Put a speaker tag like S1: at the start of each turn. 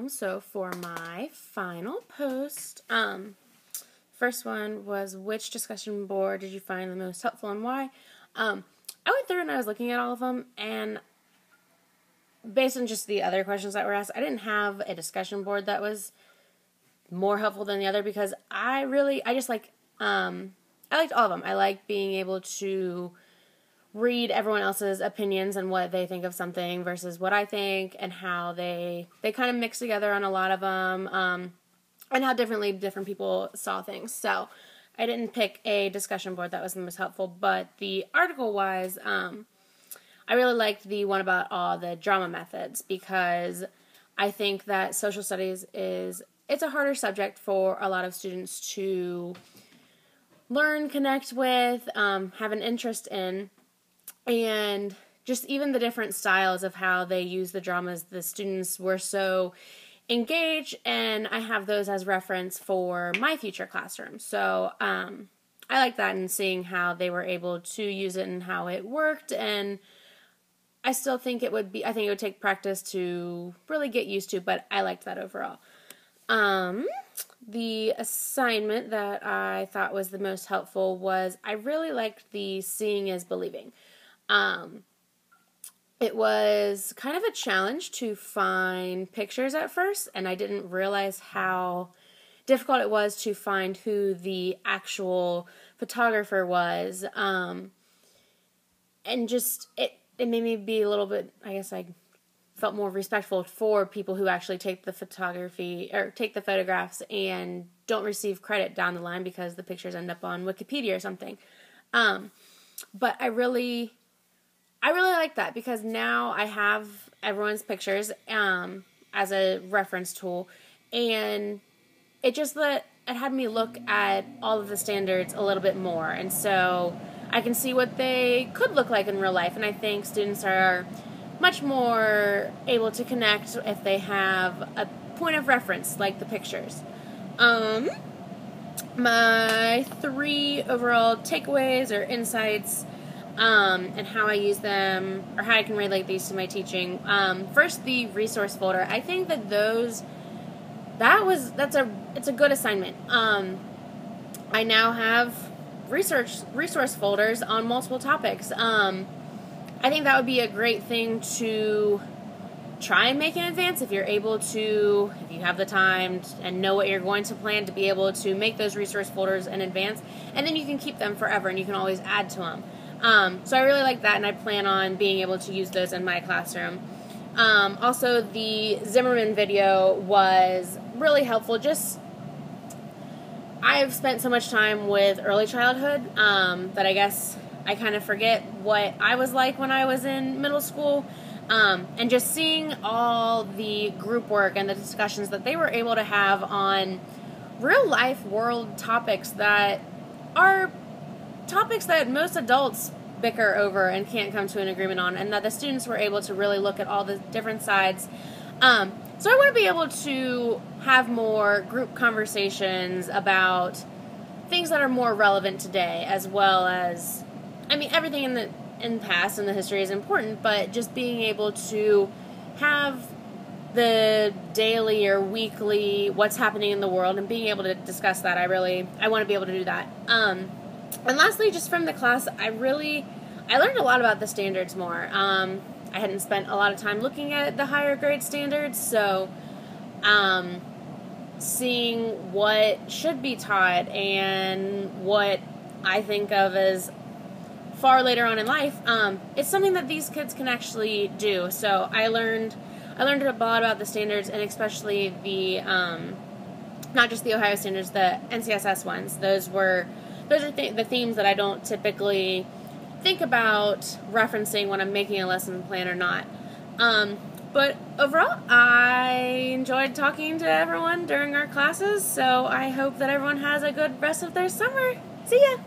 S1: So for my final post, first one was, which discussion board did you find the most helpful and why? I went through and I was looking at all of them, and based on just the other questions that were asked, I didn't have a discussion board that was more helpful than the other, because I liked all of them. I liked being able to read everyone else's opinions and what they think of something versus what I think, and how they kind of mix together on a lot of them, and how different people saw things. So I didn't pick a discussion board that was the most helpful, but the article-wise, I really liked the one about all the drama methods, because I think that social studies it's a harder subject for a lot of students to learn, connect with, have an interest in, and just even the different styles of how they use the dramas. The students were so engaged, and I have those as reference for my future classroom. So I like that, and seeing how they were able to use it and how it worked. And I still think it would take practice to really get used to, but I liked that overall. The assignment that I thought was the most helpful was, I really liked the seeing is believing. It was kind of a challenge to find pictures at first, and I didn't realize how difficult it was to find who the actual photographer was. And just, it made me be a little bit, I guess I felt more respectful for people who actually take the photography, or take the photographs, and don't receive credit down the line because the pictures end up on Wikipedia or something. But I really like that, because now I have everyone's pictures as a reference tool, and it had me look at all of the standards a little bit more, and so I can see what they could look like in real life. And I think students are much more able to connect if they have a point of reference, like the pictures. My 3 overall takeaways or insights, and how I use them, or how I can relate these to my teaching. First, the resource folder. I think that it's a good assignment. I now have resource folders on multiple topics. I think that would be a great thing to try and make in advance, if you're able to, if you have the time and know what you're going to plan, to be able to make those resource folders in advance, and then you can keep them forever, and you can always add to them. So I really like that, and I plan on being able to use those in my classroom. Also, the Zimmerman video was really helpful. I've spent so much time with early childhood that I guess I kind of forget what I was like when I was in middle school. And just seeing all the group work and the discussions that they were able to have on real life world topics that are topics that most adults bicker over and can't come to an agreement on, and that the students were able to really look at all the different sides. So I want to be able to have more group conversations about things that are more relevant today, as well as, everything in the past and the history is important, but just being able to have the daily or weekly what's happening in the world, and being able to discuss that. I want to be able to do that. And lastly, just from the class, I learned a lot about the standards more. I hadn't spent a lot of time looking at the higher grade standards, so seeing what should be taught and what I think of as far later on in life, it's something that these kids can actually do. So I learned a lot about the standards, and especially the not just the Ohio standards, the NCSS ones. Those are the themes that I don't typically think about referencing when I'm making a lesson plan or not. But overall, I enjoyed talking to everyone during our classes, so I hope that everyone has a good rest of their summer. See ya!